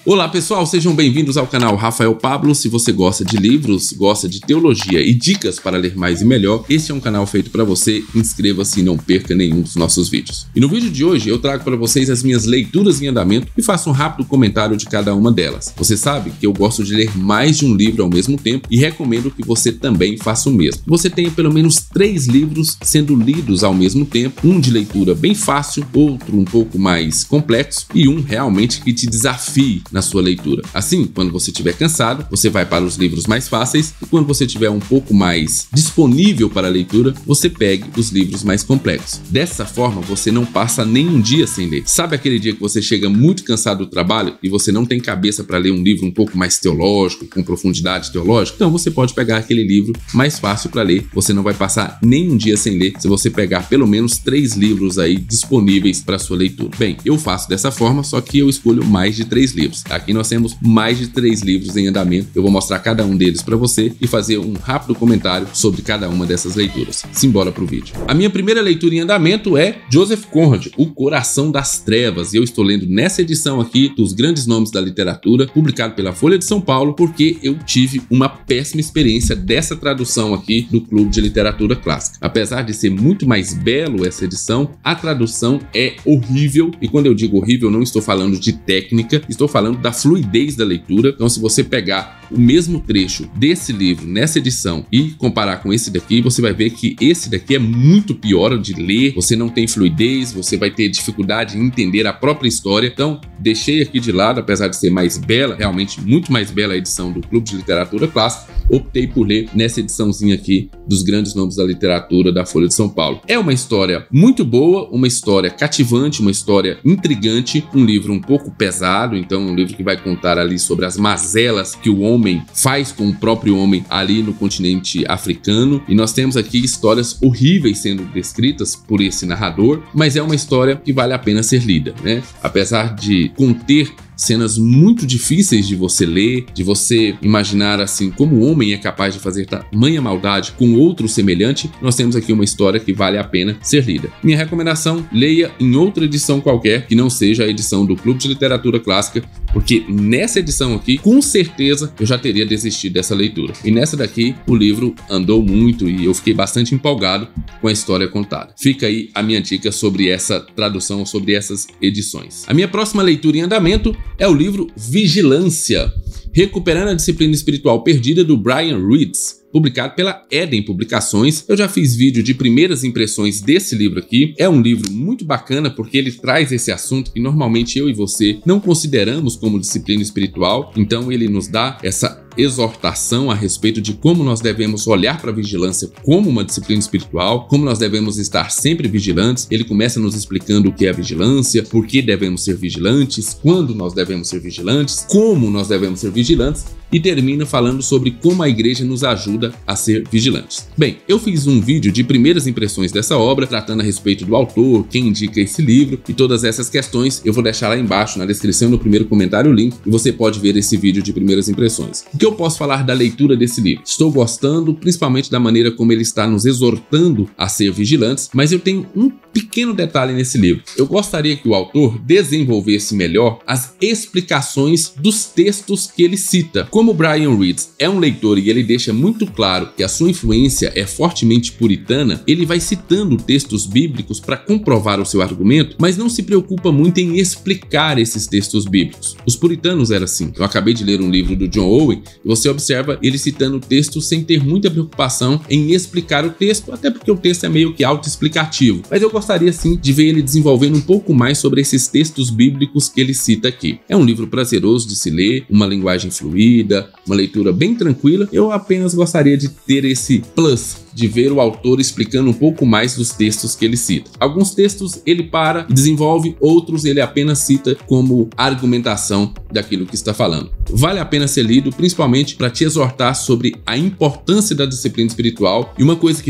Olá pessoal, sejam bem-vindos ao canal Rafael Pablo. Se você gosta de livros, gosta de teologia e dicas para ler mais e melhor, este é um canal feito para você. Inscreva-se e não perca nenhum dos nossos vídeos. E no vídeo de hoje eu trago para vocês as minhas leituras em andamento e faço um rápido comentário de cada uma delas. Você sabe que eu gosto de ler mais de um livro ao mesmo tempo e recomendo que você também faça o mesmo. Você tenha pelo menos 3 livros sendo lidos ao mesmo tempo, um de leitura bem fácil, outro um pouco mais complexo e um realmente que te desafie na sua leitura. Assim, quando você estiver cansado, você vai para os livros mais fáceis e quando você estiver um pouco mais disponível para a leitura, você pegue os livros mais complexos. Dessa forma, você não passa nem um dia sem ler. Sabe aquele dia que você chega muito cansado do trabalho e você não tem cabeça para ler um livro um pouco mais teológico, com profundidade teológica? Então você pode pegar aquele livro mais fácil para ler. Você não vai passar nem um dia sem ler se você pegar pelo menos 3 livros aí disponíveis para sua leitura. Bem, eu faço dessa forma, só que eu escolho mais de 3 livros. Aqui nós temos mais de 3 livros em andamento. Eu vou mostrar cada um deles para você e fazer um rápido comentário sobre cada uma dessas leituras. Simbora pro vídeo. A minha primeira leitura em andamento é Joseph Conrad, O Coração das Trevas. E eu estou lendo nessa edição aqui dos grandes nomes da literatura, publicado pela Folha de São Paulo, porque eu tive uma péssima experiência dessa tradução aqui do Clube de Literatura Clássica. Apesar de ser muito mais belo essa edição, a tradução é horrível. E quando eu digo horrível, não estou falando de técnica, estou falando da fluidez da leitura. Então, se você pegar o mesmo trecho desse livro nessa edição e comparar com esse daqui, você vai ver que esse daqui é muito pior de ler. Você não tem fluidez, você vai ter dificuldade em entender a própria história. Então, deixei aqui de lado, apesar de ser mais bela, realmente muito mais bela a edição do Clube de Literatura Clássica, optei por ler nessa ediçãozinha aqui dos grandes nomes da literatura da Folha de São Paulo. É uma história muito boa, uma história cativante, uma história intrigante, um livro um pouco pesado, então um livro que vai contar ali sobre as mazelas que o homem faz com o próprio homem ali no continente africano, e nós temos aqui histórias horríveis sendo descritas por esse narrador, mas é uma história que vale a pena ser lida, né? Apesar de conter cenas muito difíceis de você ler, de você imaginar assim como o homem é capaz de fazer tamanha maldade com outro semelhante, nós temos aqui uma história que vale a pena ser lida. Minha recomendação, leia em outra edição qualquer, que não seja a edição do Clube de Literatura Clássica, porque nessa edição aqui, com certeza, eu já teria desistido dessa leitura. E nessa daqui, o livro andou muito e eu fiquei bastante empolgado com a história contada. Fica aí a minha dica sobre essa tradução, sobre essas edições. A minha próxima leitura em andamento é o livro Vigilância, Recuperando a Disciplina Espiritual Perdida, do Brian Reitz, publicado pela Eden Publicações. Eu já fiz vídeo de primeiras impressões desse livro aqui. É um livro muito bacana porque ele traz esse assunto que normalmente eu e você não consideramos como disciplina espiritual. Então ele nos dá essa exortação a respeito de como nós devemos olhar para a vigilância como uma disciplina espiritual, como nós devemos estar sempre vigilantes. Ele começa nos explicando o que é a vigilância, por que devemos ser vigilantes, quando nós devemos ser vigilantes, como nós devemos ser vigilantes, e termina falando sobre como a igreja nos ajuda a ser vigilantes. Bem, eu fiz um vídeo de primeiras impressões dessa obra, tratando a respeito do autor, quem indica esse livro e todas essas questões. Eu vou deixar lá embaixo na descrição, no primeiro comentário, o link, e você pode ver esse vídeo de primeiras impressões. O que eu posso falar da leitura desse livro? Estou gostando, principalmente da maneira como ele está nos exortando a ser vigilantes, mas eu tenho um pequeno detalhe nesse livro. Eu gostaria que o autor desenvolvesse melhor as explicações dos textos que ele cita. Como o Brian Reitz é um leitor e ele deixa muito claro que a sua influência é fortemente puritana, ele vai citando textos bíblicos para comprovar o seu argumento, mas não se preocupa muito em explicar esses textos bíblicos. Os puritanos eram assim. Eu acabei de ler um livro do John Owen e você observa ele citando textos sem ter muita preocupação em explicar o texto, até porque o texto é meio que autoexplicativo. Mas eu gostaria sim de ver ele desenvolvendo um pouco mais sobre esses textos bíblicos que ele cita aqui. É um livro prazeroso de se ler, uma linguagem fluida, uma leitura bem tranquila. Eu apenas gostaria de ter esse plus de ver o autor explicando um pouco mais dos textos que ele cita. Alguns textos ele para e desenvolve, outros ele apenas cita como argumentação daquilo que está falando. Vale a pena ser lido, principalmente para te exortar sobre a importância da disciplina espiritual. E uma coisa que